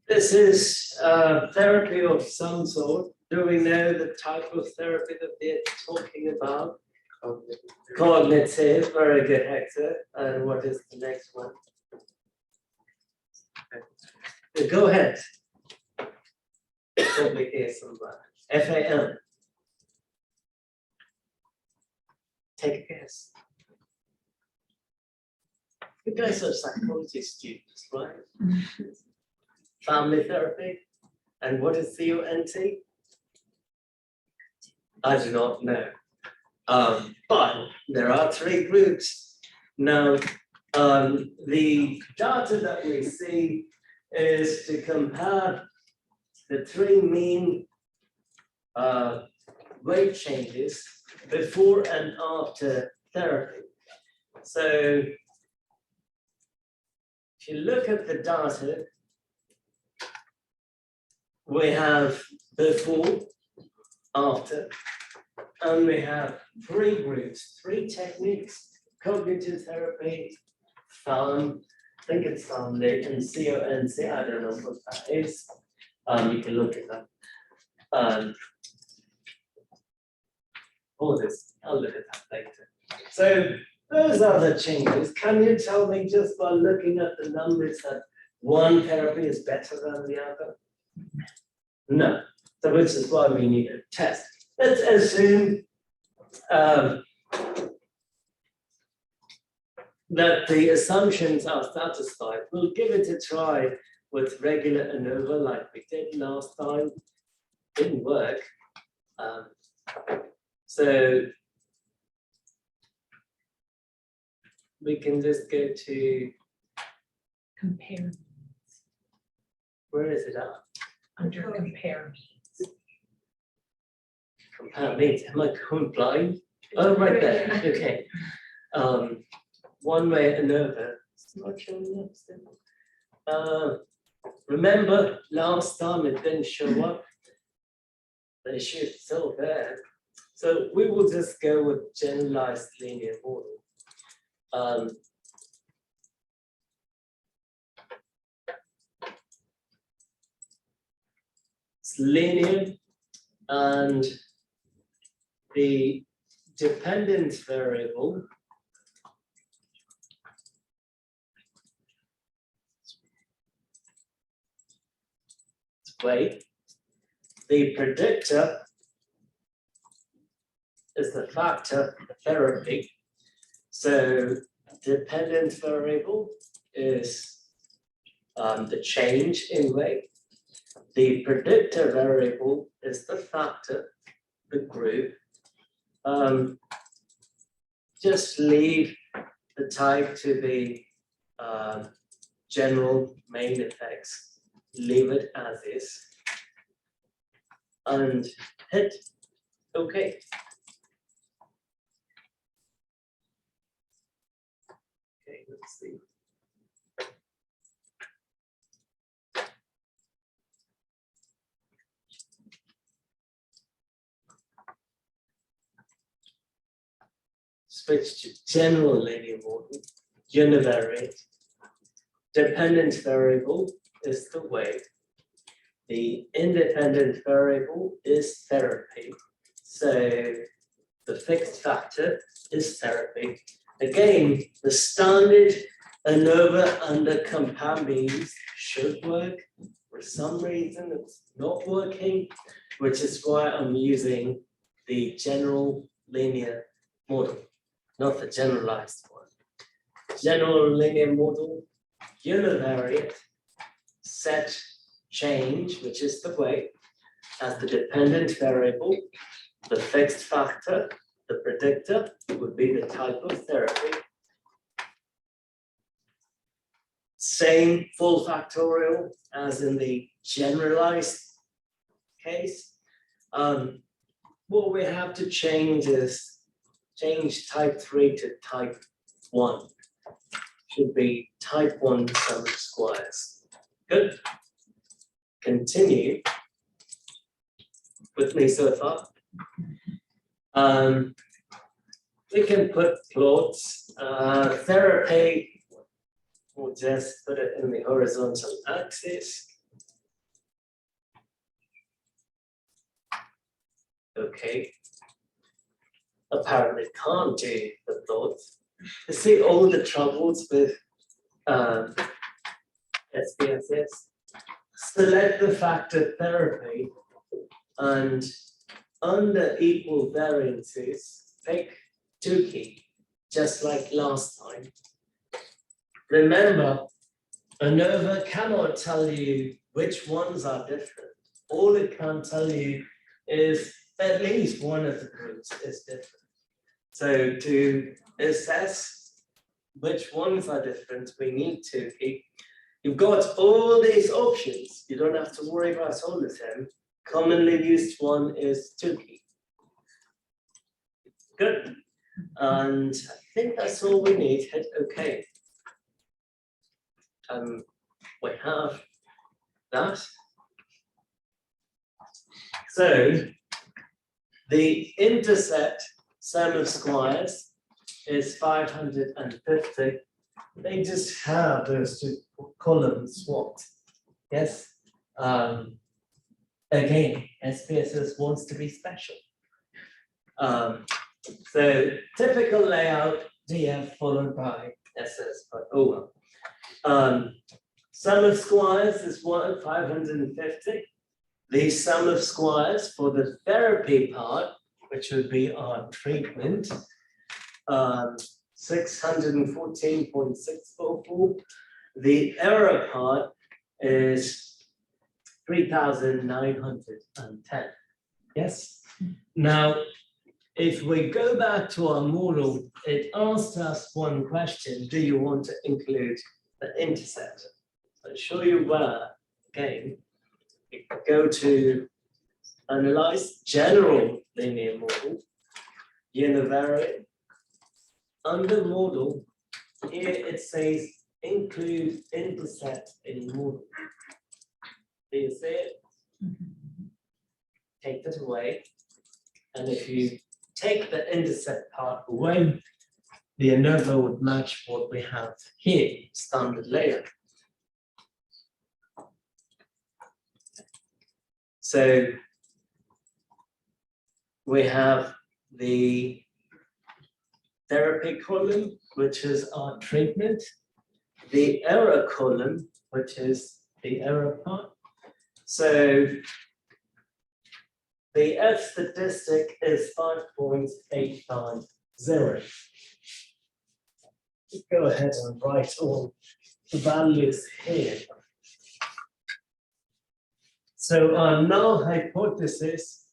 This is therapy of some sort. Do we know the type of therapy that they're talking about? Cognitive, very good, Hector. And what is the next one? Go ahead. Probably hear some FAM. Take a guess. You guys are psychology students, right? Family therapy. And what is CONT? I do not know. But there are 3 groups. Now, the data that we see is to compare the 3 mean weight changes before and after therapy. So, if you look at the data, we have before, after, and we have 3 groups, 3 techniques: cognitive therapy, FAM, I think it's family, and CONC, I don't know what that is. You can look it up. All this, I'll look at that later. So those are the changes. Can you tell me just by looking at the numbers that one therapy is better than the other? No. So which is why we need a test. Let's assume that the assumptions are satisfied. We'll give it a try with regular ANOVA like we did last time. Didn't work. So we can just go to compare. Where is it at? Under compare. Compare means, am I going blind? Oh, right there. Okay. One way ANOVA. It's not showing up. Remember last time it didn't show up. The issue is still there. So we will just go with generalized linear model. It's linear, and the dependent variable is weight. The predictor is the factor therapy. So dependent variable is the change in weight. The predictor variable is the factor, the group. Just leave the type to the general main effects. Leave it as is. And hit OK. Okay, let's see. Switch to general linear model, univariate. Dependent variable is the weight. The independent variable is therapy. So the fixed factor is therapy. Again, the standard ANOVA under compare means should work. For some reason, it's not working, which is why I'm using the general linear model, not the generalized one. General linear model, univariate, set change, which is the weight, as the dependent variable. The fixed factor, the predictor, would be the type of therapy. Same full factorial as in the generalized case. What we have to change is change type 3 to type 1. Should be type 1 sum of squares. Good. Continue with me so far. We can put plots. Therapy, we'll just put it in the horizontal axis. Okay. Apparently can't do the thoughts. You see all the troubles with SPSS. Select the factor therapy and under equal variances, pick two key, just like last time. Remember, ANOVA cannot tell you which ones are different. All it can tell you is at least one of the groups is different. So to assess which ones are different, we need to keep. You've got all these options. You don't have to worry about all of them. Commonly used one is Tukey. Good. And I think that's all we need. Hit OK. We have that. So the intercept sum of squares is 550. They just have those two columns swapped. Yes. Again, SPSS wants to be special. So typical layout, DF followed by SS, but oh well. Sum of squares is 550. The sum of squares for the therapy part, which would be our treatment, 614.644. The error part is 3,910. Yes. Now, if we go back to our model, it asked us one question: do you want to include the intercept? I'll show you where. Again, go to analyze general linear model, univariate. Under model, here it says include intercept in model. Do you see it? Take that away. And if you take the intercept part away, the ANOVA would match what we have here, standard layout. So we have the therapy column, which is our treatment, the error column, which is the error part. So the F statistic is 5.850. Go ahead and write all the values here. So our null hypothesis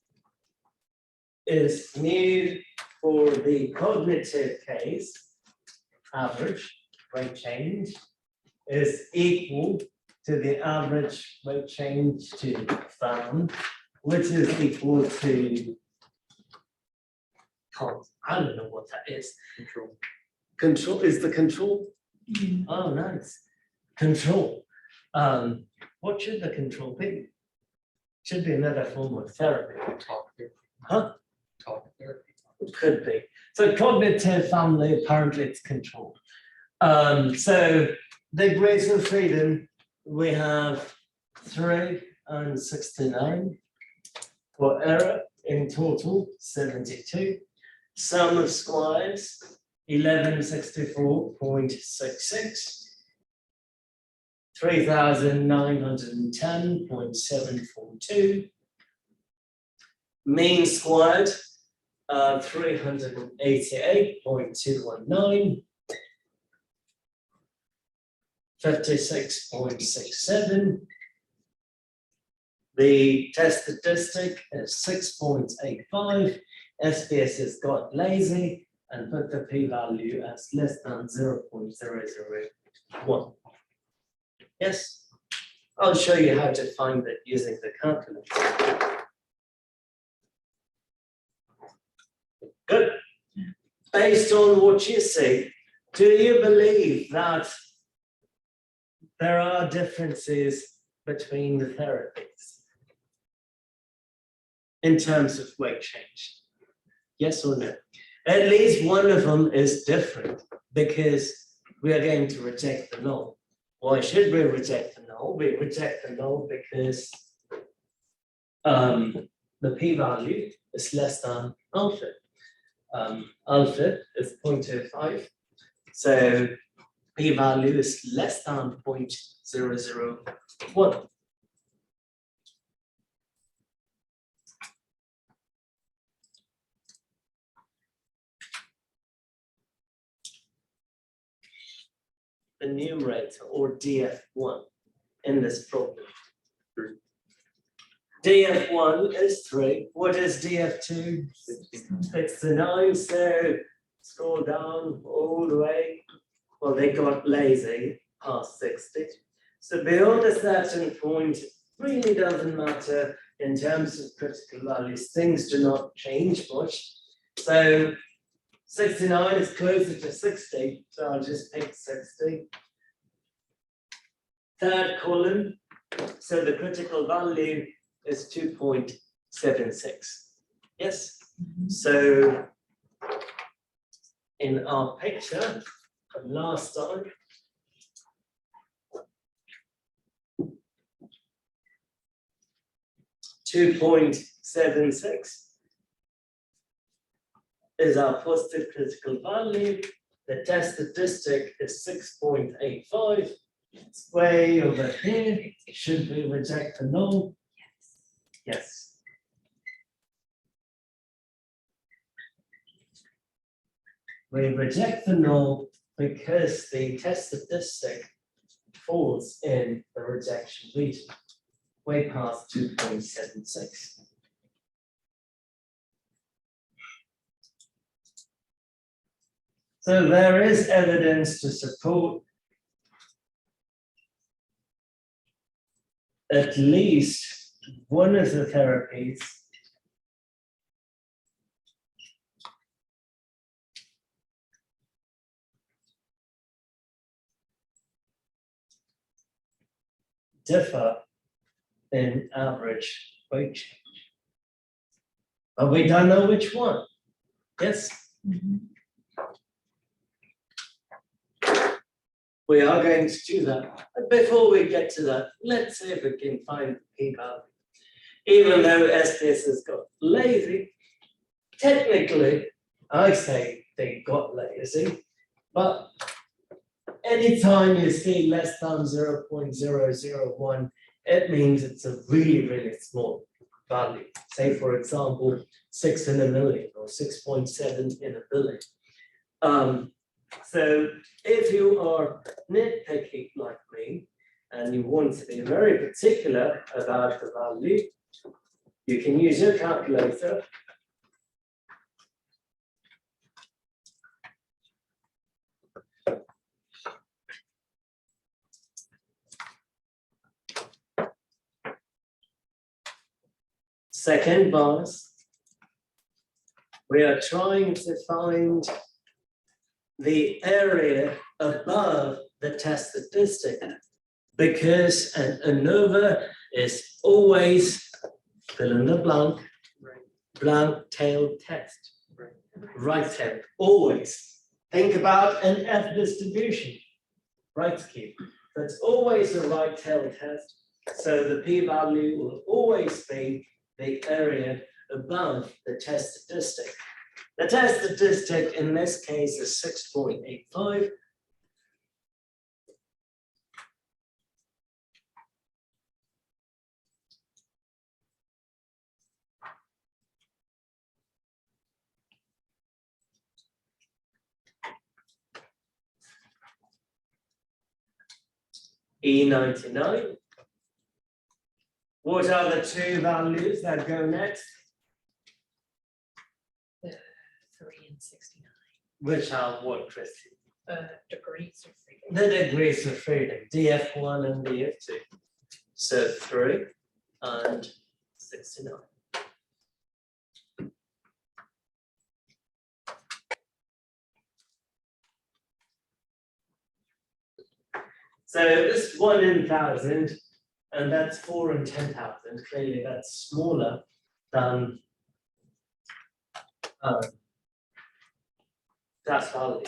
is mu for the cognitive case, average rate change, is equal to the average rate change to found, which is equal to, I don't know what that is. Control. Control is the control? Oh, nice. Control. What should the control be? Should be another form of therapy. Talk therapy. Huh? Talk therapy. It could be. So cognitive family, apparently it's control. So degrees of freedom, we have 3 and 69. For error, in total, 72. Sum of squares, 1164.66. 3,910.742. Mean squared, 388.219. 56.67. The test statistic is 6.85. SPSS got lazy and put the p-value as less than 0.001. Yes, I'll show you how to find it using the calculator. Good. Based on what you see, do you believe that there are differences between the therapies in terms of weight change? Yes or no? At least one of them is different because we are going to reject the null. Why should we reject the null? We reject the null because the p-value is less than alpha. Alpha is 0.05, so p-value is less than 0.001. The numerator or df1 in this problem. df1 is 3. What is df2? 69. So scroll down all the way. Well, they got lazy past 60. So beyond a certain point, it really doesn't matter in terms of critical values. Things do not change much. So 69 is closer to 60, so I'll just pick 60. Third column, so the critical value is 2.76. Yes? So in our picture from last time, .76 is our positive critical value. The test statistic is 6.85. It's way over here. Should we reject the null? Yes. We reject the null because the test statistic falls in the rejection region, way past 2.76. So there is evidence to support at least one of the therapies differ in average weight change. But we don't know which one. Yes? We are going to do that. But before we get to that, let's see if we can find the p-value. Even though SPSS got lazy, technically, I say they got lazy, but anytime you see less than 0.001, it means it's a really, really small value. Say, for example, 6 in a million or 6.7 in a billion. So if you are nitpicky like me, and you want to be very particular about the value, you can use your calculator. Second bias, we are trying to find the area above the test statistic, because an ANOVA is always fill in the blank tail test, right tail, always. Think about an F distribution, right cube. That's always a right tail test, so the p-value will always be the area above the test statistic. The test statistic in this case is 6.85. E99. What are the two values that go next? The 3 and 69. Which are what, Christy? Degrees of freedom. The degrees of freedom, df1 and df2. So 3 and 69. So this 1 in 1,000, and that's 4 in 10,000. Clearly, that's smaller than that value.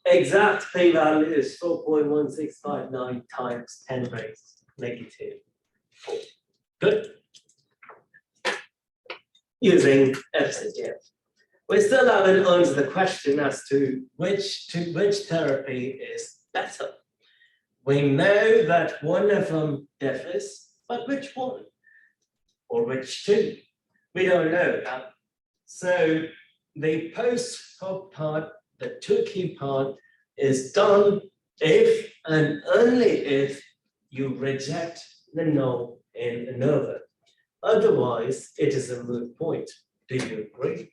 Exact p-value is 4.1659 times 10 raised -4. Good. using FCTF. We still haven't answered the question as to which therapy is better. We know that one of them differs, but which one? Or which two? We don't know that. So the post-hoc part, the two-key part, is done if and only if you reject the null in ANOVA. Otherwise, it is a moot point. Do you agree?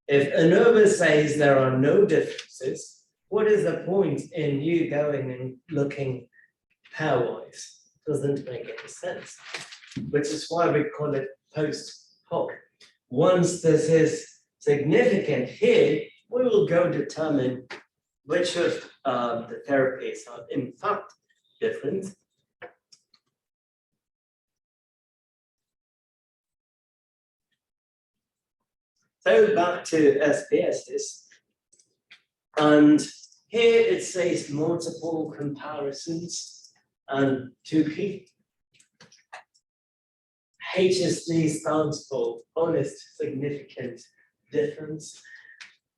If ANOVA says there are no differences, what is the point in you going and looking pairwise? Doesn't make any sense, which is why we call it post hoc. Once this is significant here, we will go determine which of the therapies are in fact different. So back to SPSS, and here it says multiple comparisons and two key. HSD stands for honest significant difference.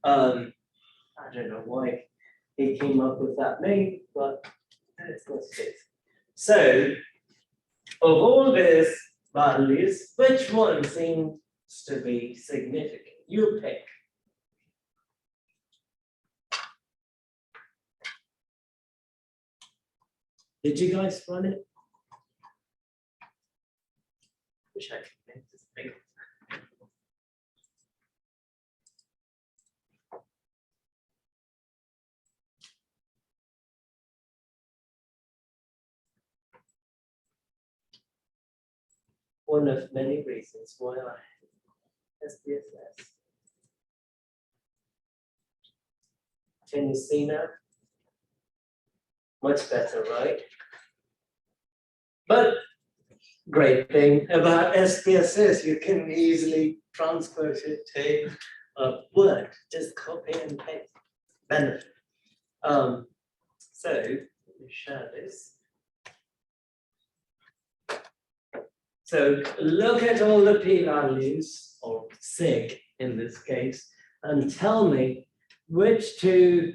I don't know why he came up with that name, but that's what it is. So, of all these values, which one seems to be significant? You pick. Did you guys run it? Wish I could make this big. One of many reasons why I SPSS. Can you see now? Much better, right? But great thing about SPSS, you can easily transfer it to a Word, just copy and paste. Benefit. So let me share this. So look at all the p-values, or sig in this case, and tell me which two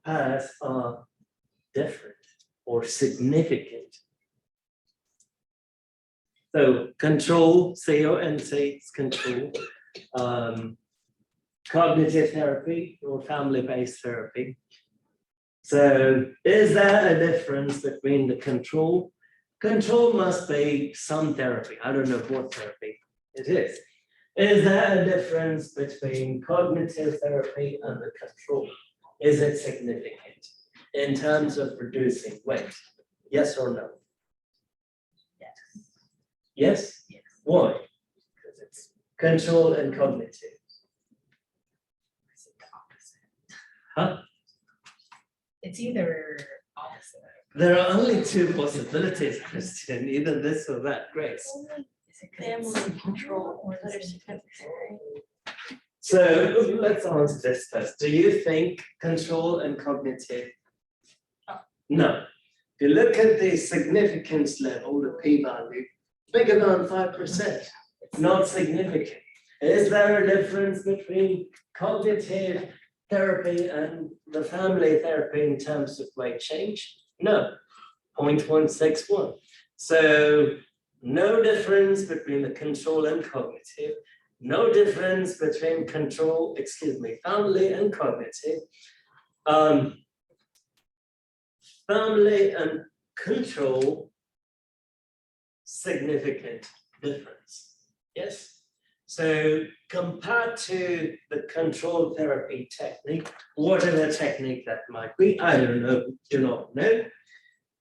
pairs are different or significant. So control, CONC is control, cognitive therapy or family-based therapy. So is there a difference between the control? Control must be some therapy. I don't know what therapy it is. Is there a difference between cognitive therapy and the control? Is it significant in terms of reducing weight? Yes or no? Yes. Yes? Yes. Why? Because it's control and cognitive. Is it the opposite? Huh? It's either opposite. There are only two possibilities, Christian, either this or that, Grace. Is it 'cause it's control or is it? So let's answer this first. Do you think control and cognitive? No. If you look at the significance level, the p-value, bigger than 5%, not significant. Is there a difference between cognitive therapy and the family therapy in terms of weight change? No, 0.161. So no difference between the control and cognitive, no difference between control, family and cognitive. Family and control, significant difference. Yes? So compared to the control therapy technique, whatever technique that might be, I don't know, do not know,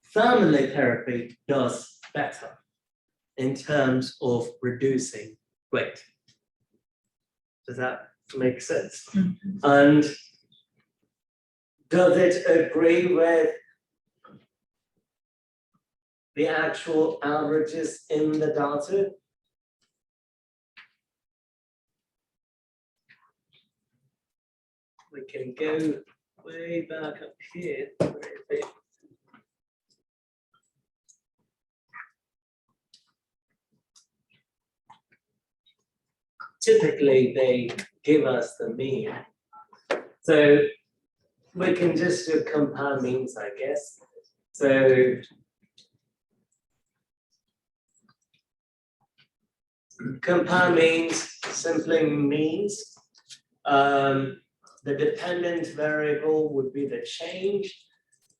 family therapy does better in terms of reducing weight. Does that make sense? Mm-hmm. And does it agree with the actual averages in the data? We can go way back up here. Where is it? typically they give us the mean. So we can just do compare means, I guess. So compare means simply means the dependent variable would be the change.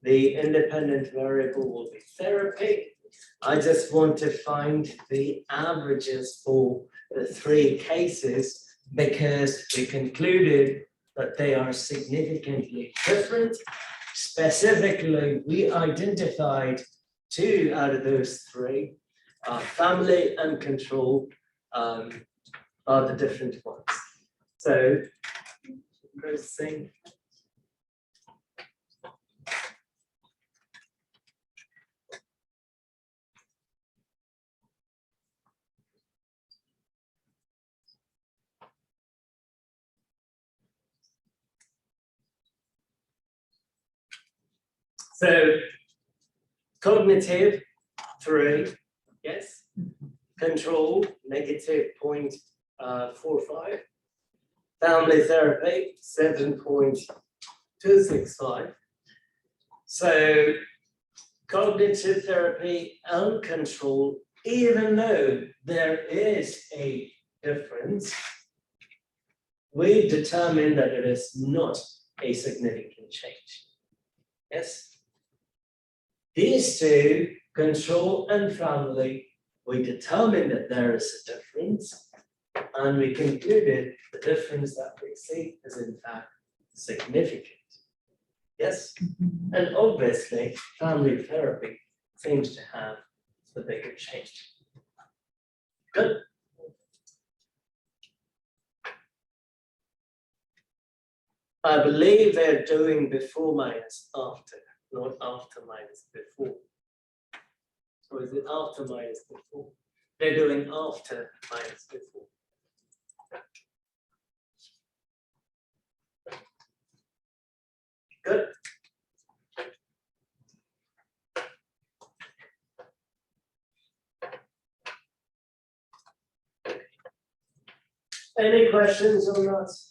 The independent variable will be therapy. I just want to find the averages for the three cases because we concluded that they are significantly different. Specifically, we identified 2 out of those 3. Family and control are the different ones. So, first thing. So, cognitive, 3, yes. Control, negative 0.45. Family therapy, 7.265. So, cognitive therapy and control, even though there is a difference, we determine that it is not a significant change. Yes? These 2, control and family, we determined that there is a difference, and we concluded the difference that we see is in fact significant. Yes? And obviously, family therapy seems to have the bigger change. Good. I believe they're doing before minus after, not after minus before. Or is it after minus before? They're doing after minus before. Good. Any questions on that?